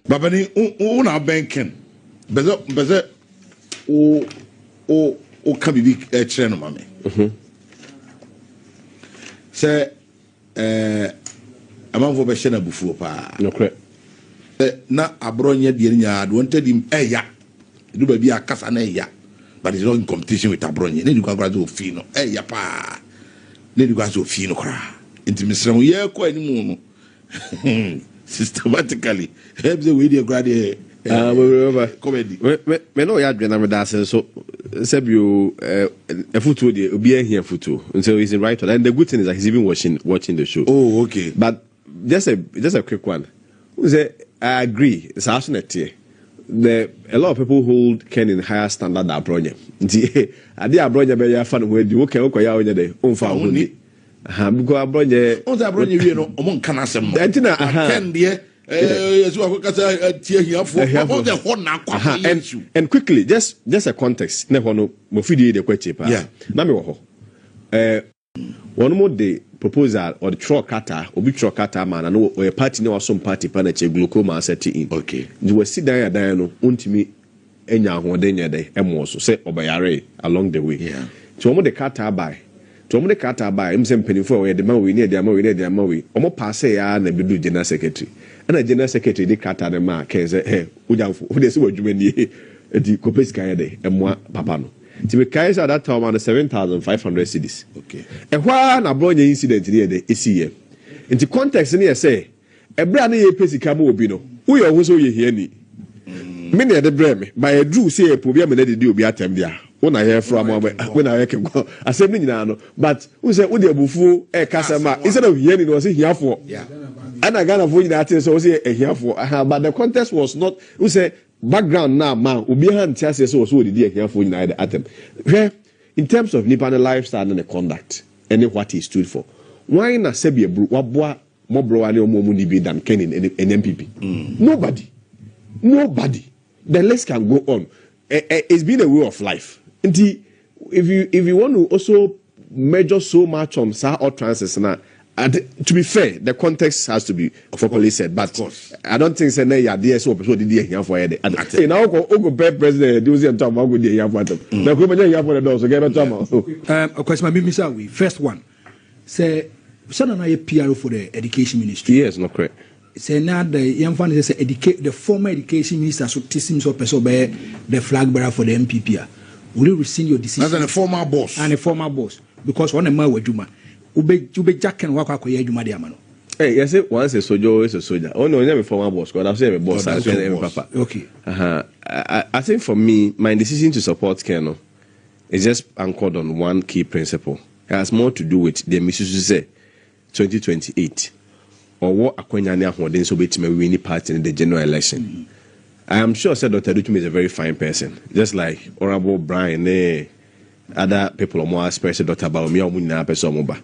Babani, una banking. Beze, o kabibi cheno mame. Say, amanfo be shena bufuo pa. No correct. Na Abronye dienya wanted him eya. Do baby akasa na eya. But it's not in competition with Abronye. Ne dukwa kwa zo fino. Eya pa. Ne dukwa zo fino kra. Inti misramo ye kwa ni mu no. Systematically. Help the way they grade comedy. Me no ya dwena me da so sebio a photo dey obi here photo. And so he's in right. And the good thing is that he's even watching the show. Oh, okay. But just a quick one. Who say I agree. It's actually a lot of people hold Ken in higher standard than Abronye. I did Abronye be ya fan we do okay ya onye dey onfa honi. Because Abronye on Abronye we no omon kan asem no. Entina Ken dey yesu akokasa tie hiafo on the ho na kwa. And quickly just a context na ho no mo fidie dey kwache pa. Na me wo ho. One more day proposal or the truck cutter or big truck cutter man and or a party no some party pa na che glaucoma set in. Okay. You will sit down no untimi enya hoden ye dey emo so say obayare along the way. Yeah. So omo the cutter buy. To omo the cutter buy im say mpanifo we the man we near the man we near the man we. Omo pass ya na bedu general secretary. And a general secretary the cutter the man can say hey ujamfo we dey say wadwuma ni edi kopesi kan dey emo papa no. To be carried at that time on the 7,500 cedis. Okay. And why an Abronye incident here the ECM? In the context in here say, a brand new pesi kamo obino. We are also here ni. Many of the breme by a Drew say a problem and they do be at them there. When I hear from when I can go assembly now, but who said would you bufu a customer instead of hearing was here for? Yeah. And I got a voice that is also here for. But the context was not who said. Background now, man, ubi hand chassis so the dear here for United at them. In terms of Nipan lifestyle and the conduct, and what he stood for. Why not Sebia Wabwa more bro and more money be than Ken in NPP? Nobody. The list can go on. It's been a way of life. And if you want to also measure so much on Sir or Transis now. And to be fair, the context has to be properly said. But I don't think say na idea so person did here for here. And now go president do say talk about go here for them. Na ko manya here for the door so get talk. Of course my Mr. we first one. Say sana na PR for the education ministry. Yes, no correct. Say now the young fan say educate the former education minister so team so person be the flag bearer for the NPP. Will you rescind your decision? As a former boss. And a former boss because one man with Juma. Ube jacken wako kwa yejuma di amano. Hey, yes, once a soldier, always a soldier. Oh no, never former boss. God, I've said a boss. Papa. Okay. I think for me, my decision to support Keno is just anchored on one key principle. It has more to do with the missus say 2028 or what Akwanyani Ahmodin so bit may win party in the general election. I am sure said Dr. Dutum is a very fine person, just like Honorable Brian, other people are more expressive Dr. Balomia Munina Pesomoba.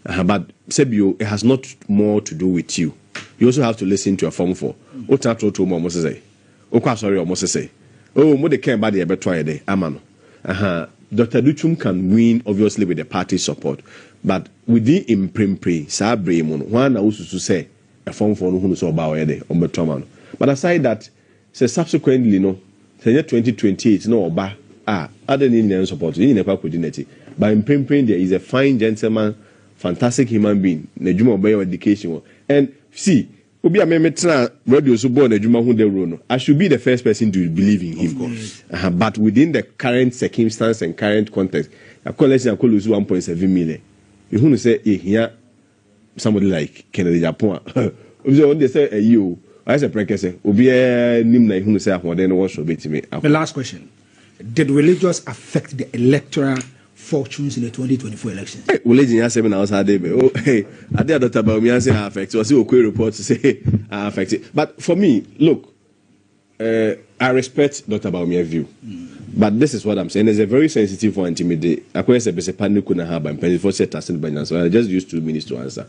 But Sebio, it has not more to do with you. You also have to listen to a form for. What I told you, almost say. Oh, sorry, almost say. Oh, more they care about the better day. Amano. Dr. Dutum can win, obviously, with the party support. But within Imprimpri, Sabre, one also to say a form for who so about day on Betomano. But aside that, say subsequently, no, say 2028, no, Oba, other Indian support, in a coordinate. But Imprimpri, there is a fine gentleman. Fantastic human being, Nejuma obey education. And see, Obi Amemetra radio so born Nejuma Hunde. I should be the first person to believe in him. Of course. But within the current circumstance and current context, I call less than 1.7 million. You want to say here somebody like Kennedy Agyapong. They say you as a precursor, Obi Nimna who say then what should be to me. The last question. Did religious affect the electoral fortunes in the 2024 elections? Hey, religion has 7 hours a day. Oh, hey, I did Dr. Baumia say affect. So I see a quick report to say affected. But for me, look, I respect Dr. Baumia's view. But this is what I'm saying. It's a very sensitive one to me. I quite say a panic couldn't have and penny for set as in so I just used 2 minutes to answer.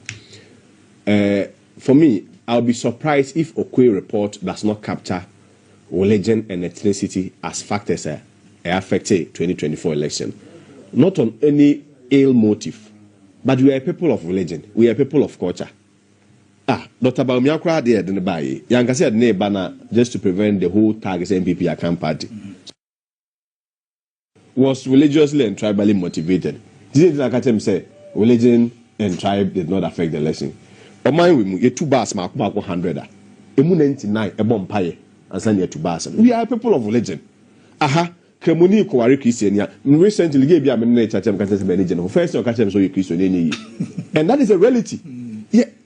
For me, I'll be surprised if Okwe report does not capture religion and ethnicity as factors affected 2024 election. Not on any ill motive, but we are people of religion. We are people of culture. Dr. Baumia crowd there didn't buy. Young said banner just to prevent the whole target NPP account party. Was religiously and tribally motivated. Didn't like I say religion and tribe did not affect the election. Or mind with me, 2 bars mark 100. Emu 99 a bomb pie and send you 2 bars. We are people of religion. Aha. Kremoni Kwari Christian, recently gave you a minute at Chatham first or Chatham so you Christian. And that is a reality.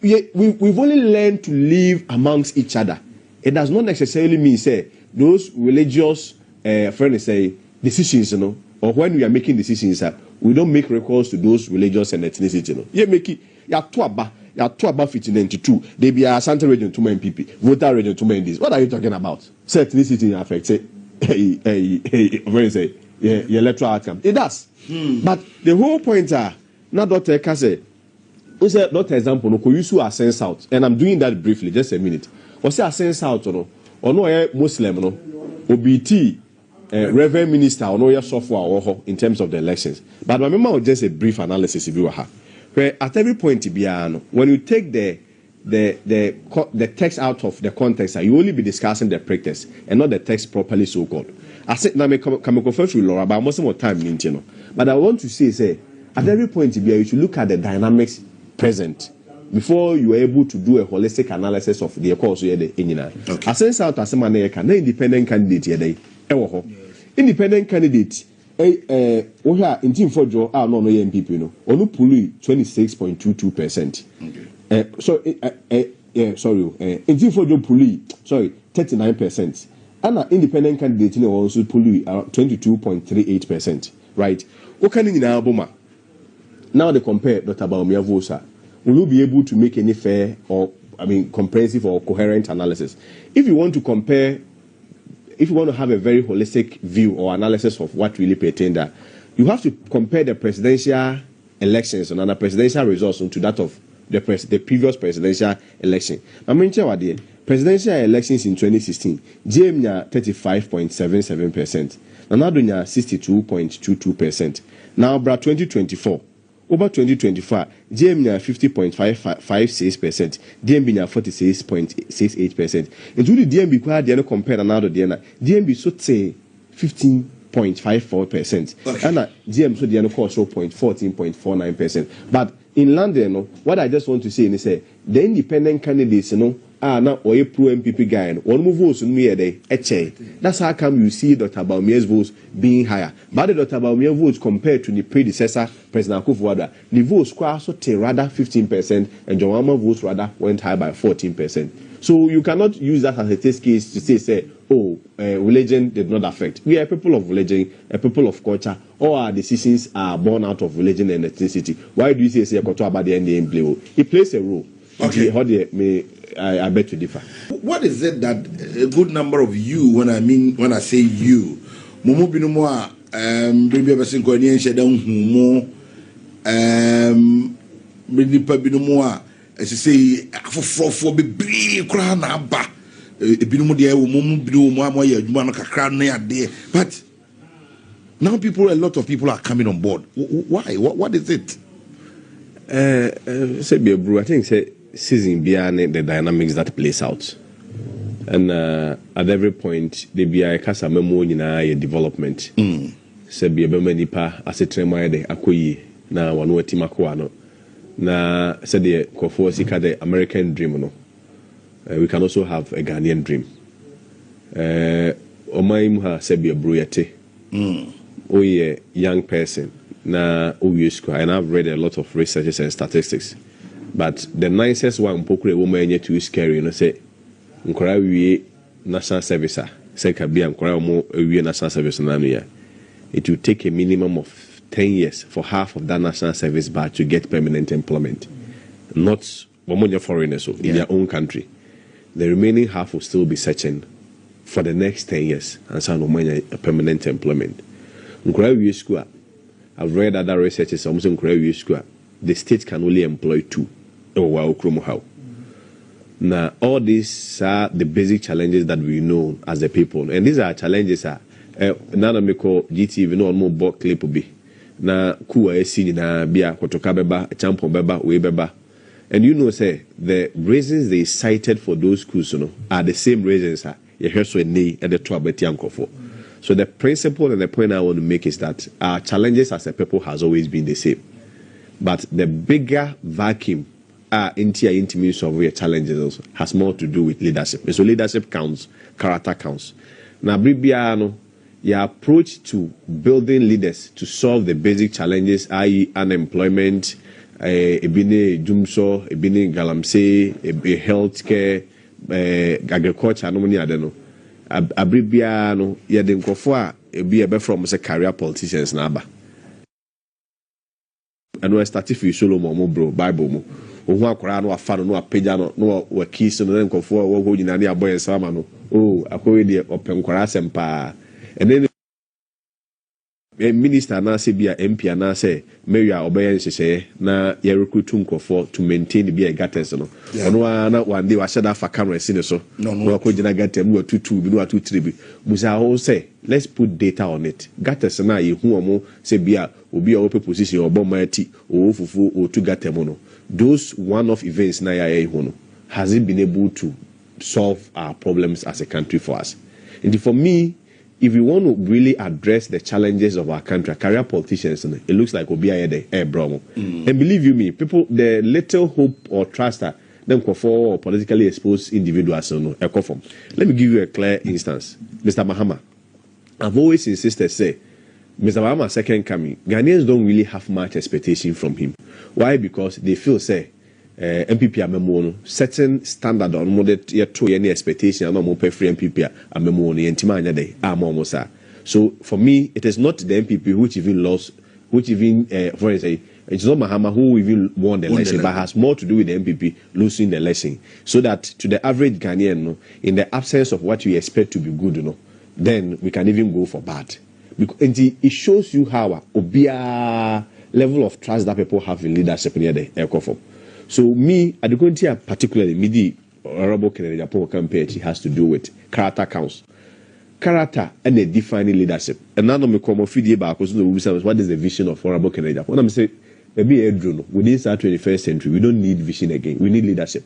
We've only learned to live amongst each other. It does not necessarily mean, say, those religious friends say decisions, or when we are making decisions, we don't make recourse to those religious and ethnicity. You make it, you are about 1592. They be a Santa region to my NPP, voter region to my this. What are you talking about? Say ethnicity affects it. Your electoral outcome. It does. But the whole point now Dr. Kase, we say Dr. example, no, you a sense out, and I'm doing that briefly, just a minute. Or say a sense out, or no Muslim, no, OBT, Reverend Minister, or no software in terms of the elections. But my remember just a brief analysis if you have. Where at every point, when you take the text out of the context, you only be discussing the pretext and not the text properly so called. I said, now I come confess with Laura, but most of the time, but I want to say, at every point, you should look at the dynamics present before you are able to do a holistic analysis of the course you are. I sense out as a man, independent candidate, independent candidate. We have in team for Joe, no NPP, no, onu pulu 26.22%. In team for Joe pulu, 39%. And an independent candidate in also pulu 22.38%. Right? What can you now, now they compare Dr. Baumia Vosa. Will you be able to make any fair or comprehensive or coherent analysis? If you want to compare, if you want to have a very holistic view or analysis of what really pertained there, you have to compare the presidential elections and the presidential results to that of the previous presidential election. I mean, presidential elections in 2016, JMNA 35.77%, Nanadonya 62.22%. Now, Bra 2024. Over 2025, DMB 50.56%, DMB 46.68%. And to the DMB, they compare another DMB so say 15.54%. And DMB so they cost 14.49%. But in London, what I just want to say is the independent candidates, now or a pro NPP guy, one move votes near the HA. That's how come you see Dr. Baumia's votes being higher. But the Dr. Baumia votes compared to the predecessor, President Akufo-Addo, the votes so rather 15%, and John Mahama votes rather went high by 14%. So you cannot use that as a test case to say, religion did not affect. We are people of religion, a people of culture. All our decisions are born out of religion and ethnicity. Why do you say about the NDM play? It plays a role. Okay, how do you I beg to differ. What is it that a good number of you, when I say you, Momo Binomwa, Baby Basinkonia, Shadon Humo, Binipa Binomwa, as you say, for be big crown abba, Binomodia, Momo Binomwa, Manaka crown near there. But now a lot of people are coming on board. Why? What is it? Say, Bro, I think say. Season beyond the dynamics that plays out, and at every point they be a casa memo in a development. Se be a bemenipa as a tremor de akoyi na wanu timakwano na said the kofo sika the American dream no. We can also have a Ghanaian dream. Omaimuha se be a bruyete. Oye young person na uyusko, and I've read a lot of researches and statistics. But the nicest one, Pokre woman, too scary, say, Nkora national service, say, Kabia, Nkora national service, it will take a minimum of 10 years for half of that national service bar to get permanent employment. Not foreigners in their own country. The remaining half will still be searching for the next 10 years and so a permanent employment. Nkora school, I've read other researches, almost Nkora school, the state can only employ 2. Now, all these are the basic challenges that we know as a people, and these are challenges. Now, we call GTV no more book clip be. Na kuwa esi na bia kotoka beba champion beba we beba. And you know, say the reasons they cited for those schools, are the same reasons you hear so and the trouble for. So the principle and the point I want to make is that our challenges as a people has always been the same, but the bigger vacuum intimate of your challenges also has more to do with leadership. So leadership counts, character counts. Now, Bibiano, your approach to building leaders to solve the basic challenges, i.e., unemployment, ebine jumso, ebine galamsey, healthcare, agriculture, no money adeno. Abribiano, ya den kofo be a from say career politicians naba. And we start if you solo mo bro Bible mo. Ohu akora no afa no apagya no wa kiss no den kofo wo ho nyina ne aboy sama no. Oh, akowe de openkwara asempa. And then a minister na say be a MP na say Mary obey nhyehyɛ na ye recruit nkofo to maintain be a gates no. Ono na one day wa shada fa camera si ne so. No ko gina gates mu atutu bi no atutu bi. Musa ho say let's put data on it. Gates na ye hu omo say be a obi a open position obo mati o fufu o tu gates mo no. Those one-off events na ya hu no has it been able to solve our problems as a country for us. And for me, if we want to really address the challenges of our country, career politicians, it looks like Obiaye the Bromo. And believe you me, people, the little hope or trust that them for politically exposed individuals, let me give you a clear instance. Mr. Mahama, I've always insisted, say, Mr. Mahama's second coming, Ghanaians don't really have much expectation from him. Why? Because they feel, say, NPP amemono certain standard on model to any expectation and no free NPP amemono yentimanya day amomosa. So for me, it is not the NPP which even lost, which even for instance, it's not Mahama who even won the election, but has more to do with the NPP losing the election. So that to the average Ghanaian, in the absence of what we expect to be good, then we can even go for bad. Because it shows you how obia level of trust that people have in leadership near the ECOFOM. So me, at the Agyapong particularly, the Honorable Agyapong campaign has to do with character counts. Character and a defining leadership. And now me come off the back because what is the vision of Honorable Agyapong? When I'm saying, maybe a drone within the 21st century, we don't need vision again. We need leadership.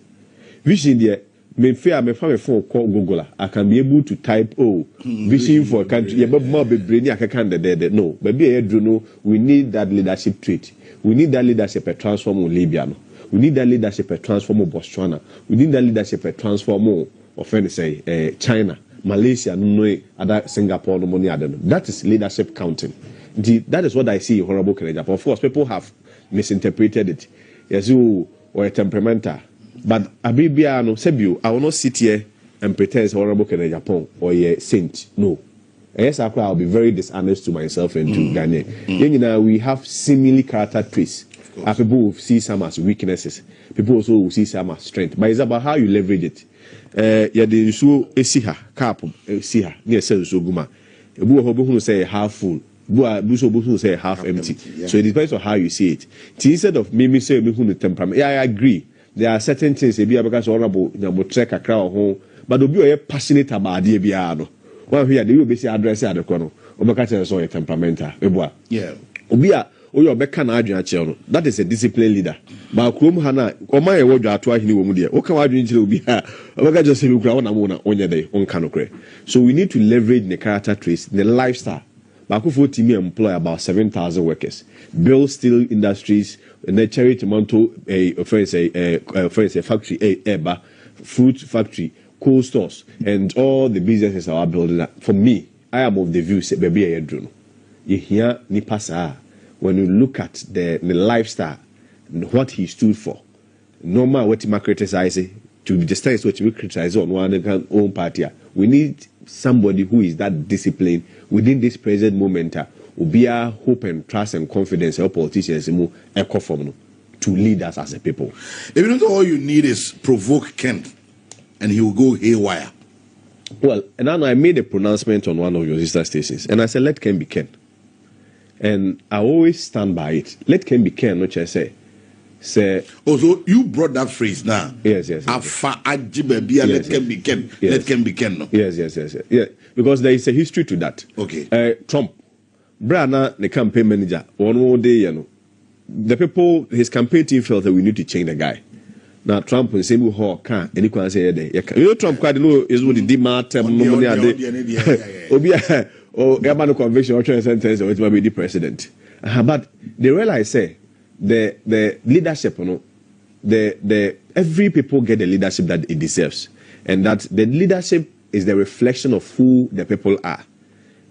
Vision there. Me fear me find a phone call Google. I can be able to type vision for a country. Yeah, but more be brainy. I can't there. No, maybe a drone. We need that leadership trait. We need that leadership to transform Libya. We need that leadership to transform Botswana. We need that leadership to transform China, Malaysia, other Singapore, no money. That is leadership counting. That is what I see in Honorable Agyapong. Of course, people have misinterpreted it. Yes, you or a temperamental. But Abibiano, Sebio, I will not sit here and pretend Honorable Agyapong or a saint. No. Yes, I'll be very dishonest to myself and to Ghana. We have similar character traits. People will see some as weaknesses. People also will see some as strength. But it's about how you leverage it. The Insülts esiha cap esiha near Selsoguma. Who say half full. Who say half empty. So it depends on how you see it. Instead of me say me who temperament. Yeah, I agree. There are certain things because honorable check a crowd home, but be passionate about the biano. One here, they will be address at the corner. Obakacha is a temperamental. Yeah. Obia. That is a disciplined leader. But Krum Hana, or my word, I try him woman dear. What can I do to be here? I just say, look, I want on your day on Canocre. So we need to leverage the character traits, the lifestyle. Bakufu Timi employ about 7,000 workers, build steel industries, nurture tomato, a factory, fruit factory, cold stores, and all the businesses are building up. For me, I am of the view, say, baby, I drone. You hear Nipasa. When you look at the lifestyle, what he stood for, normal what he criticizing, to the extent what we criticize on one own party, we need somebody who is that disciplined within this present moment. Will be a hope and trust and confidence of politicians to lead us as a people. Even though all you need is provoke Kent, and he will go haywire. Well, and now I made a pronouncement on one of your sister stations, and I said, let Ken be Ken. And I always stand by it. Let Ken be Ken, which I say. Oh, so you brought that phrase now. Yes. Afa Ajibebia, let Ken be Ken. Let Ken be Ken. No? Yes. Yeah, because there is a history to that. Okay. Trump, Brana, the campaign manager, one more day, the people, his campaign team felt that we need to change the guy. Now Trump and same who can any can say you Trump quite know is what the matter no money obi or Yamano conviction or sentence or it might be the president. But they realize say the leadership, you know, the every people get the leadership that it deserves, and that the leadership is the reflection of who the people are.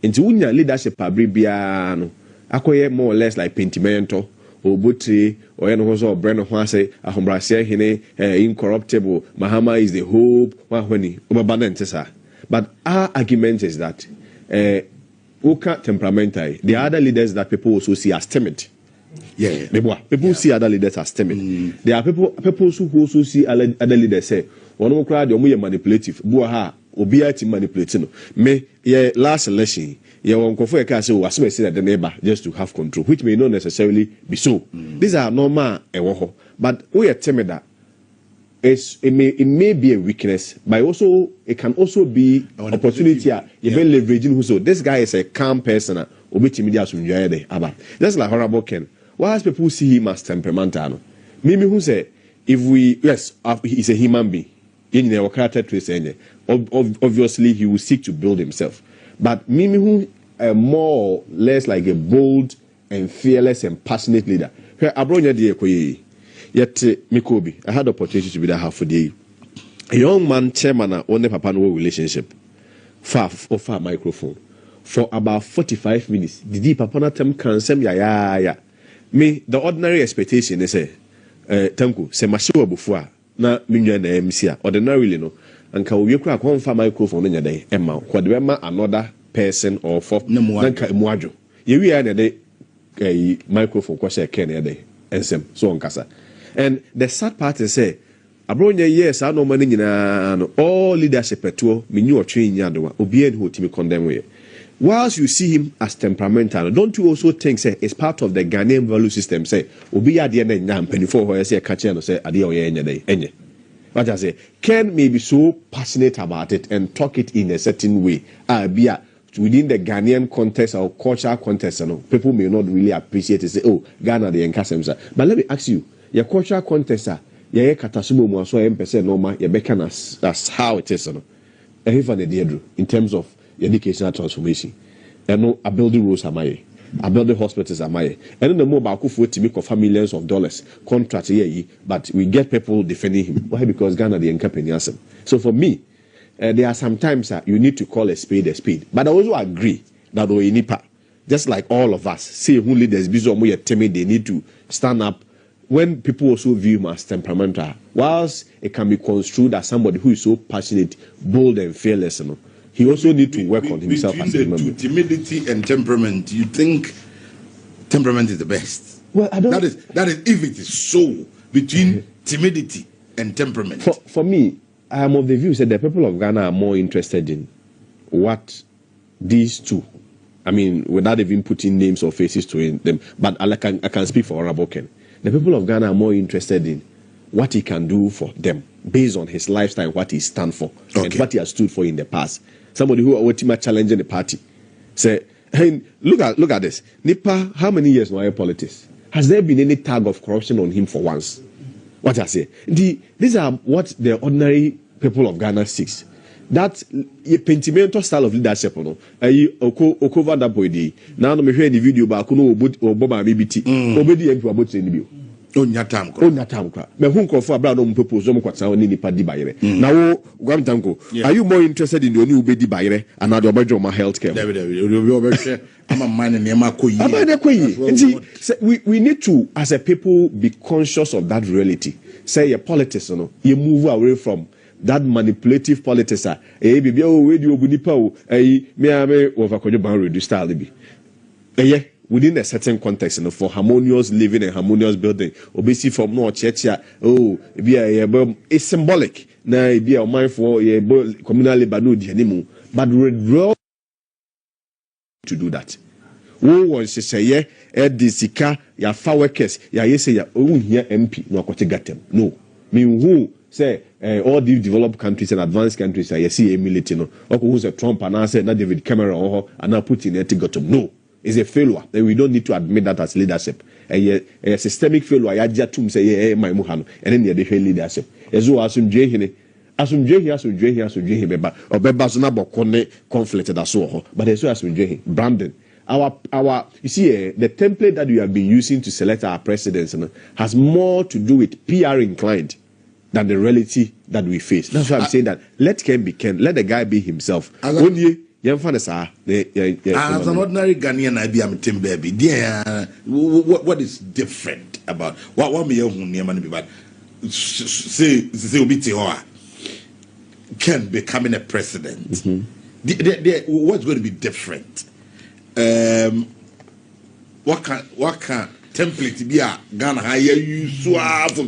Into unya leadership abribiano, akoye more or less like pentimento or butri or eno brand of say ahombrasia hine incorruptible. Mahama is the hope. But our argument is that uka temperamental. The other leaders that people also see as timid. People see other leaders as timid. There are people who also see other leaders say, "One crowd, you're manipulative." Buaha, obiati manipulating. Me, last election, won't say that the neighbor just to have control, which may not necessarily be so. These are normal, but we are timid. It may be a weakness, but also it can also be an opportunity. Leveraging who so this guy is a calm person. Just like Honorable Ken. Whilst people see him as temperamental, Mimi who say if we he's a human being. Obviously he will seek to build himself. But Mimi who more or less like a bold and fearless and passionate leader. Abronye yet Mikobi, I had the opportunity to be there half a day. A young man chairman on papa no relationship. Far microphone for about 45 minutes. The papa na tem can sem ya. Me the ordinary expectation is say tanku se mashiwa bufua na minwa na MC ordinarily no anka owie kura ko mfa microphone nya den emma ko de ma another person or for nanka emuadwo ye wi na de microphone ko share ken ya den ensem so onkasa. And the sad part is say Abronye yes I no mani nyina no all leadership eto menyu otwe nya do obi en ho timi condemn we. Whilst you see him as temperamental, don't you also think say it's part of the Ghanaian value system? Say obi ade na nya mpani for ho say catch no say ade o ye nya dey enye. What I say, Ken may be so passionate about it and talk it in a certain way. Within the Ghanaian context or cultural context, people may not really appreciate it. Say, oh, Ghana the enkasem. But let me ask you, your cultural context, your katasumo mo so empese normal, your beckon as how it is, in terms of educational transformation. And a building roads am I, a building hospitals am I. And the more about to make of millions of dollars contract but we get people defending him. Why? Because Ghana the enkapeniasem. So for me, there are some times you need to call a spade. But I also agree that Nipa, just like all of us, say who leaders timid, they need to stand up. When people also view him as temperamental, whilst it can be construed as somebody who is so passionate, bold and fearless, he also needs to work on himself as a human being. Timidity and temperament, you think temperament is the best? Well, I don't. That is if it is so between timidity and temperament. For me, I am of the view that the people of Ghana are more interested in what these two, I mean, without even putting names or faces to them, but I can speak for Honorable Ken. The people of Ghana are more interested in what he can do for them based on his lifestyle, what he stands for, and what he has stood for in the past. Somebody who ultimately challenging the party. Say, hey, look at this. Nipa, how many years now in politics? Has there been any tag of corruption on him for once? What I say? These are what the ordinary people of Ghana seeks. That pentimento style of leadership, Okova that boy day. Now me hear the video back no Obama BBT. Obedi MP about the video. Onyatam kwa. Me hu nkofo abra no mpopose mo kwatsa oni nipa di bayere. Na wo gwamtanko. Are you more interested in the oni ubedi bayere and na the obajo ma healthcare? We need to as a people be conscious of that reality. Say your politics, you move away from that manipulative politics. Bibi o we di obunipa o me overkojo ban reduce style bi. Within a certain context, for harmonious living and harmonious building, obviously from no church, it's symbolic. Na be a mind for communal labor no di anymore, but we to do that. Who wants to say disika ya fa workers ya say ya here MP no akote gatem. No, me who say all these developed countries and advanced countries are see a military no. Who say Trump and I say na David Cameron or and now Putin eti gatem. No. is a failure. Then we don't need to admit that as leadership. A systemic failure. I just to say, my muhano, and then the leadership. As well as some jehine, beba, or beba zonabo conflict that so. But as well as some jehine, Brandon. You see, the template that we have been using to select our presidents has more to do with PR inclined than the reality that we face. That's why I'm saying that let Ken be Ken, let the guy be himself. As an ordinary Ghanaian, I be a team baby. What is different about what me but say Ken becoming a president? What's going to be different? What can template be a Ghana hire you for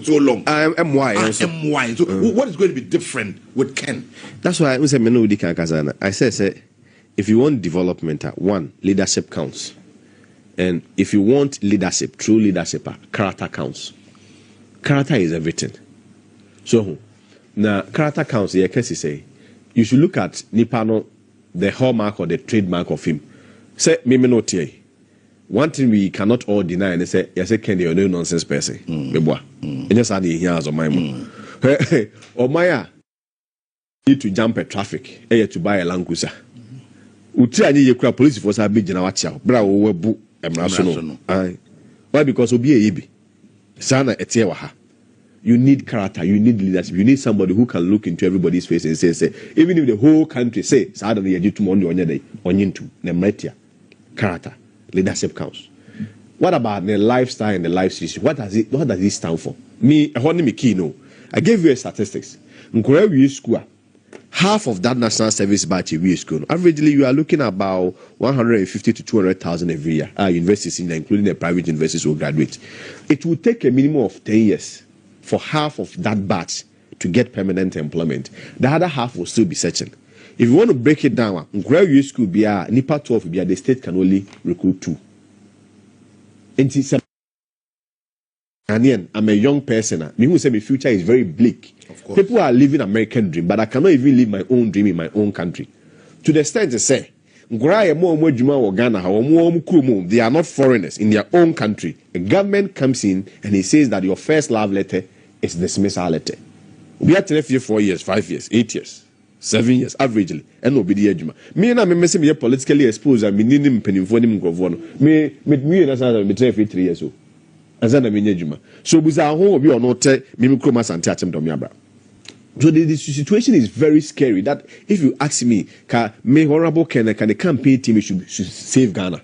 so long? MY. So what is going to be different with Ken? That's why I say I say if you want development, one, leadership counts. And if you want leadership, true leadership, character counts. Character is everything. So now character counts, yeah, can say you should look at Nipano, the hallmark or the trademark of him. Say me not here. One thing we cannot all deny and say, yes, Kenny, you're no nonsense person. And just add here as on my mom. Or Maya need to jump at traffic, to buy a Langusa. Utia ni yekura police force have been wacha. Bra wo bu emraso. Why? Because obi ebi. Sana etie ha. You need character, you need leadership, you need somebody who can look into everybody's face and say, even if the whole country say, sa da ye jitu mo onye dey, onyintu, na mretia. Character, leadership counts. What about the lifestyle and the life situation? What does it stand for? Me, I want me key no. I gave you a statistics. Nkore we school. Half of that national service batch we school. Averagely, you are looking at about 150 to 200,000 every year. Universities, including the private universities, will graduate. It will take a minimum of 10 years for half of that batch to get permanent employment. The other half will still be searching. If you want to break it down, Nkore school be a NIPA 12 be a, the state can only recruit 2. And I'm a young person. Me who say my future is very bleak. People are living American dream, but I cannot even live my own dream in my own country. To the extent they say, they are not foreigners in their own country. A government comes in and he says that your first love letter is dismissal letter. We are 4 years, 5 years, 8 years, 7 years, averagely. And no be the age. Me and I'm politically exposed. I'm in him penny for him. Me and 3 years old. So bizarre home be or not mimicromas and touch them. So the situation is very scary that if you ask me, can the campaign team should save Ghana?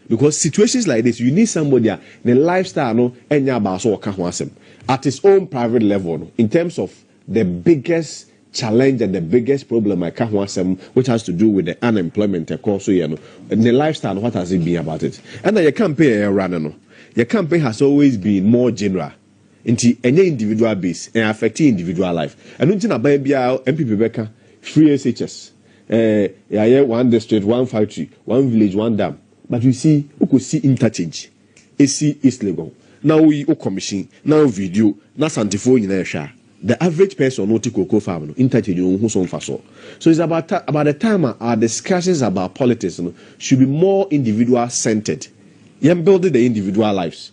Because situations like this, you need somebody the lifestyle at his own private level in terms of the biggest challenge and the biggest problem which has to do with the unemployment and the lifestyle. What has it been about it? And then your campaign running. Your campaign has always been more general into any individual base and affecting individual life. And until NPP Becca, free SHS, one district, 1 factory, 1 village, 1 dam. But you see, you could see interchange. AC is legal. Now we commission, now video, now Santifo in there share. The average person not take cocoa farm, interchange who's on faso. So it's about the time our discussions about politics should be more individual centered. Yam building the individual lives.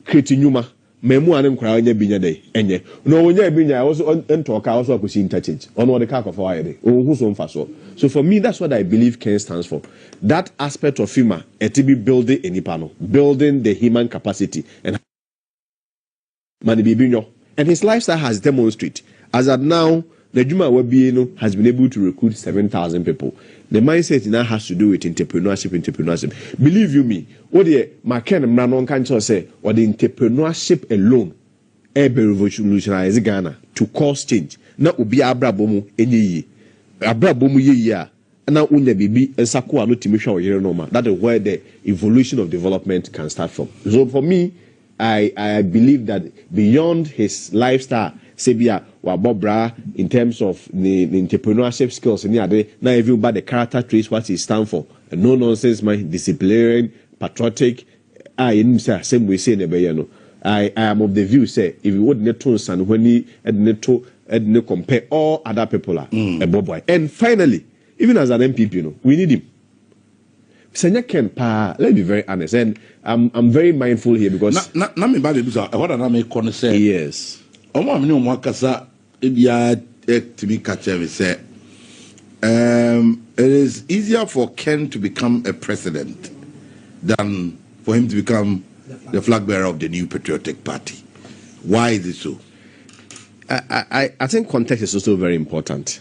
Creating Numa, Memu and Crownya Binya Day, Enye. No, when you're Binya, also and talk, I also could see interchange on what the cack of fire day, or who's on faso. So for me, that's what I believe Ken stands for. That aspect of FIMA, ETB building any panel, building the human capacity and Manibibino. And his lifestyle has demonstrated. As at now, the Juma Webino has been able to recruit 7,000 people. The mindset now has to do with entrepreneurship. Believe you me, what the Macken and Manon can't say, or the entrepreneurship alone, be revolutionize Ghana to cause change. Now will be Abrabomu any Abrabomu ye, and now Unde Bibi and Sakua no Timisha or Yerenoma. That is where the evolution of development can start from. So for me, I believe that beyond his lifestyle, Sebia Wabobra in terms of the entrepreneurship skills and now even about the character traits, what he stands for. No nonsense, man, disciplinarian, patriotic. I same way say never I am of the view say if you would net and when he had compare all other people are a boy. And finally, even as an NPP, we need him. Senya Ken pa, let's be very honest, and I'm very mindful here because na me ba be what na me kon say yes. Omo amene omo akasa ebia timi catch me say it is easier for Ken to become a president than for him to become the flag bearer of the new patriotic party. Why is it so? I think context is also very important.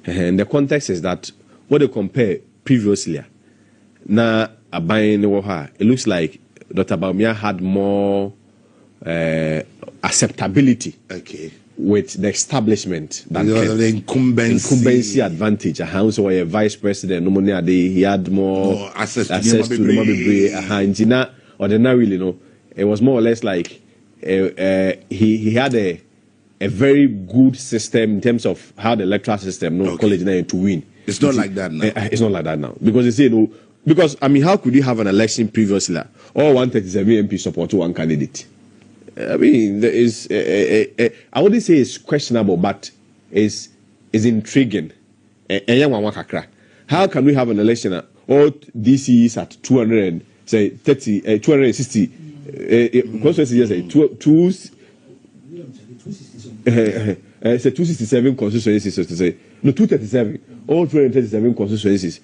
And the context is that what they compare previously, now it looks like Dr. Bawumia had more acceptability with the establishment than the incumbency advantage. So a vice president, he had more access to the ordinarily, it was more or less like he had a very good system in terms of how the electoral system college to win. It's not like that now. It's not like that now because they say because I mean, how could you have an election previously? All 137 MP support one candidate. I mean, there is I wouldn't say it's questionable, but is intriguing. How can we have an election at all DC is at 260? Constituency just say 267 constituencies. So to say no 237, all 237 constituencies.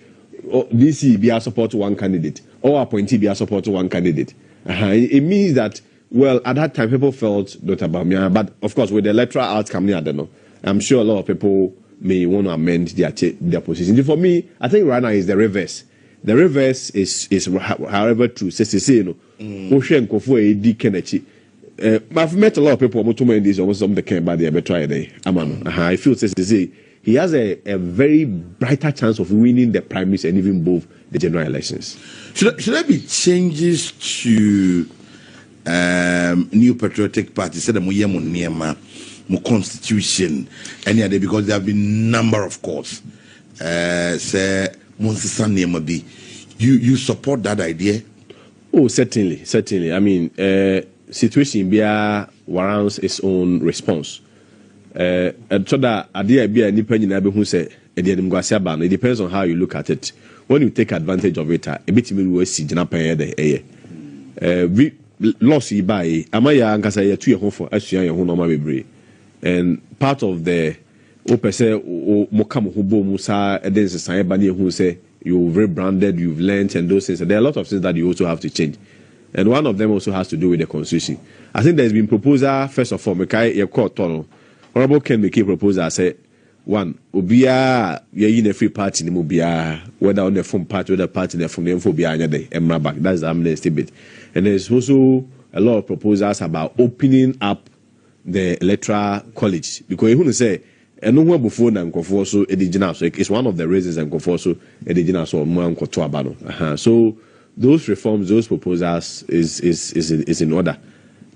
DC be a support to one candidate, or appointee be a support to one candidate. It means that, well, at that time people felt Dr. Bawumia, but of course with the electoral outcome, I don't know. I'm sure a lot of people may want to amend their position. For me, I think right now is the reverse. The reverse is however true. I've met a lot of people almost some the can by the try day. I feel he has a very brighter chance of winning the primaries and even both the general elections. Should there be changes to new patriotic party? Said more constitution any other because there have been number of course. Say you support that idea? Oh, certainly. I mean, situation warrants its own response. And so that idea be any penny who say it depends on how you look at it. When you take advantage of it, a bit will see we loss by Amaya and Casaya 2 years for Asia who normal be. And part of the Opese Mokam Hubo Musa and then Sayabani who say you've rebranded, you've learned, and those things. And there are a lot of things that you also have to change. And one of them also has to do with the constitution. I think there's been proposal, first of all, Honorable Ken make a proposal, say, one, Ubia, you're in a free party in Mubia, whether on the phone party, whether party from the Infobia, the Emrabak, that's the amnesty bit. And there's also a lot of proposals about opening up the electoral college. Because you want to say, and no one before and so it's one of the reasons and so so those reforms, those proposals is in order.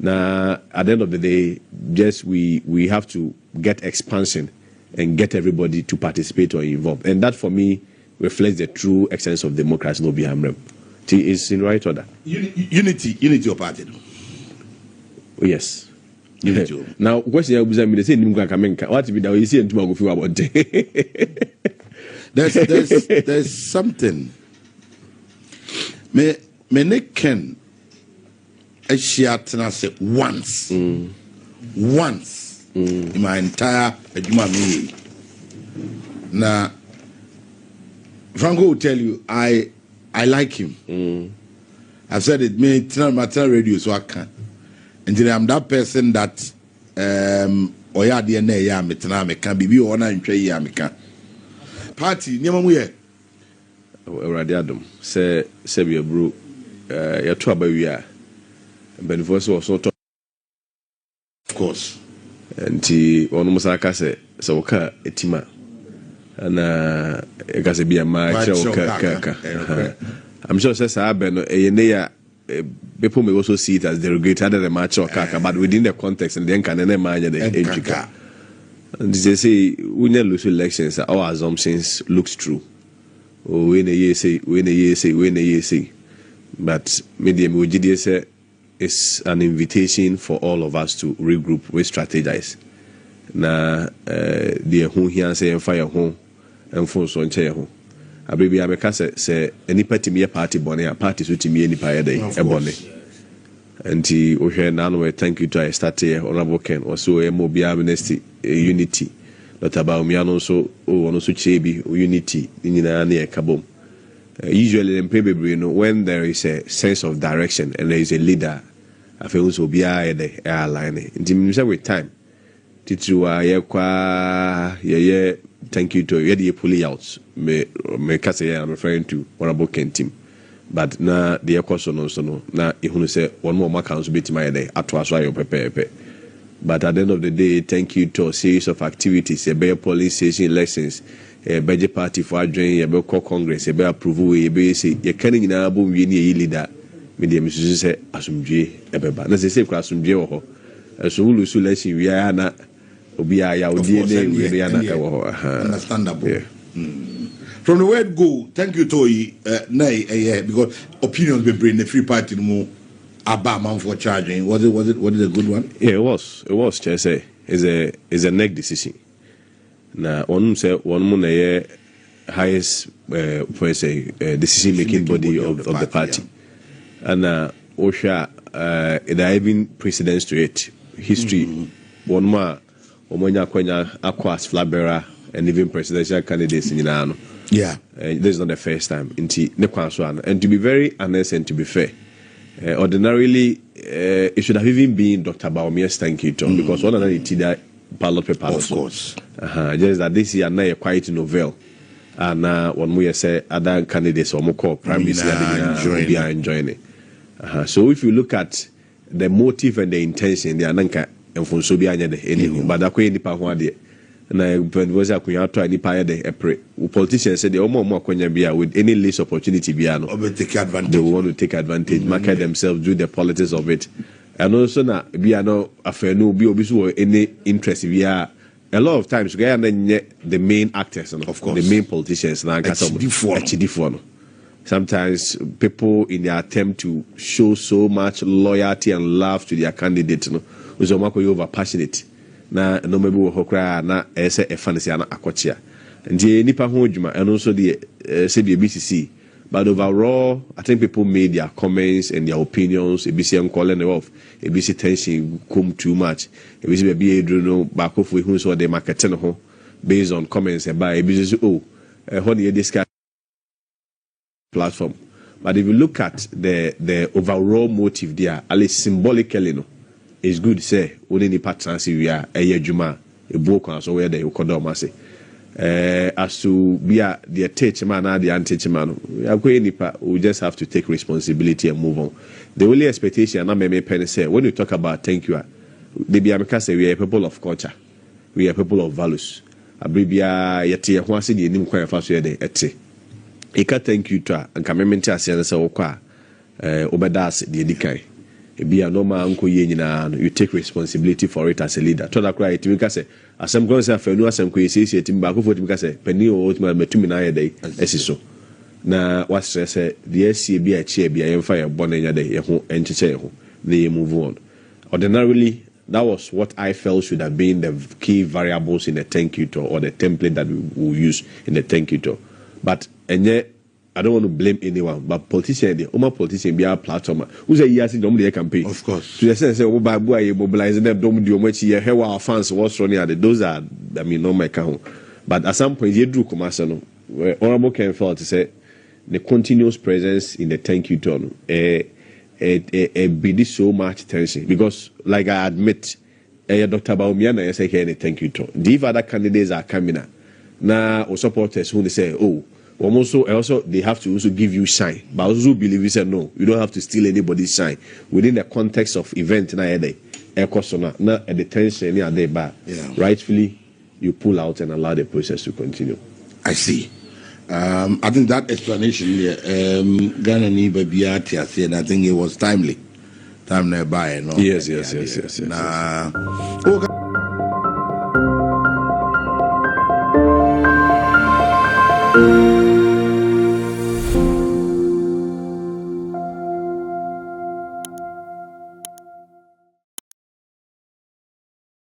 Now at the end of the day, just we have to get expansion and get everybody to participate or involve. And that for me reflects the true essence of democracy, no be hamrem. It's in right order. Unity of party. Yes. Now, question I was saying, the same what be that you see into my about there's something. Me Ken I say once in my entire me. Now Franco will tell you I like him. I've said it me my radio so I can. Until I'm that person that oya de na ya metena me can bibi o na ntwe ya me can party nyama mu ye Awurade adom se be bro ya to abawi a benefo so of course anti onu musaka se woka etima na e ka se bia ma che woka I'm sure say sa be no eyene ya people may also see it as derogatory other than match or kaka, but within the context and then can manage the entry. And they say when you lose elections, our assumptions looks true. Or when a year say, but medium we say is an invitation for all of us to regroup, we strategize. Na the who here say and fire home and phone so and chair home. Abribi Ameka say any party me party bonnet, a party so to me any pie day, a bonnet. And he now thank you to I start here, Honorable Ken, also a mobile amnesty, unity. Not about me, and also, also Chebi, unity, in a kabom. Usually, in Pebble, when there is a sense of direction and there is a leader, I feel also be the airline. In the with time, Titu, thank you to you, pulley out. Me I'm referring to Honorable Ken team. But na the question also no na ihunu say one more accounts bit my day atwa your pepe. But at the end of the day, thank you to a series of activities, a better police station elections, a budget party for adjoining, a better congress, a better approval, a better say, you can't in a boom, you need a leader. Medium is say, Asumji, a beba. As I say, Asumji, or as soon as you let we are not, understandable. Yeah. From the word go, thank you, Toy, because opinions be bring the free party more. Abba for charging. Was it a good one? Yeah, it was. It was, say. It's a neck decision. Now one say one more highest decision making body of the party. Yeah. And Osha there have been precedents to it. History one more Kwenya Aquas Flabera and even presidential candidates in Inano. Yeah. This is not the first time. And to be very honest and to be fair. Ordinarily, it should have even been Dr. Baomia's thank you to because one of the ballot paper. Of course. Just that this year now a quiet novel. And one way say other candidates or more prime minister are enjoying it. So if you look at the motive and the intention, they are not and for so be anything. But that way nipa ho ade. Na was akunya to nipa de epre. Politicians say they more akunya bia with any least opportunity bia no. Take advantage. They want to take advantage, market themselves, do the politics of it. And also na bia no afa no bi obi so any interest bia. A lot of times we are the main actors, no? Of course, the main politicians. Sometimes people in their attempt to show so much loyalty and love to their candidate, no, was over passionate. Na no maybe we hokra na ese e fancy na akochia. Ndi nipa ho adwuma and also the say the BCC. But overall, I think people made their comments and their opinions. ABC and calling off. ABC tension come too much. ABC be able to know back off with who saw the marketing ho based on comments about ABC. How do you discuss platform? But if you look at the overall motive there, at least symbolically, no, it's good to say only the partners we are a juma a book on so where they will say. As to be the teacher man and the anti man, we just have to take responsibility and move on. The only expectation I may penny say when you talk about thank you, say we are people of culture, we are people of values. Abribia yeti wasi di nim kwa faso yede ete. Eka thank you to and commitment asiane se okwa obedas di edikai. Ebi anoma anko ye nyina you take responsibility for it as a leader. Toda kra etimi ka se asem kon se afanu asem ko yesi etimi ba ko fotimi ka se pani o otimi metumi na ye dey esiso. Na what stress the SC bi a chi bi a yemfa ye bone nya dey ye ho encheche ye ho na ye move on. Ordinarily that was what I felt should have been the key variables in the thank you to or the template that we will use in the thank you to. But I don't want to blame anyone, but politicians, the politician be our platform. Who's a year since the campaign? Of course. To the sense that we mobilizing them, don't do much here. How our fans was running at those are, I mean, no my count. But at some point, you do come as Honorable Ken felt to say the continuous presence in the thank you tone. Be so much tension because, like I admit, Dr. Baomiana, I say here, thank you to. The other candidates are coming now, or supporters who they say, oh. Also, they have to also give you shine. But also believe you said no, you don't have to steal anybody's shine within the context of event. Not at the tension, rightfully you pull out and allow the process to continue. I see. I think that explanation here, Ghana and I think it was timely. Time nearby, no? Yes. Okay.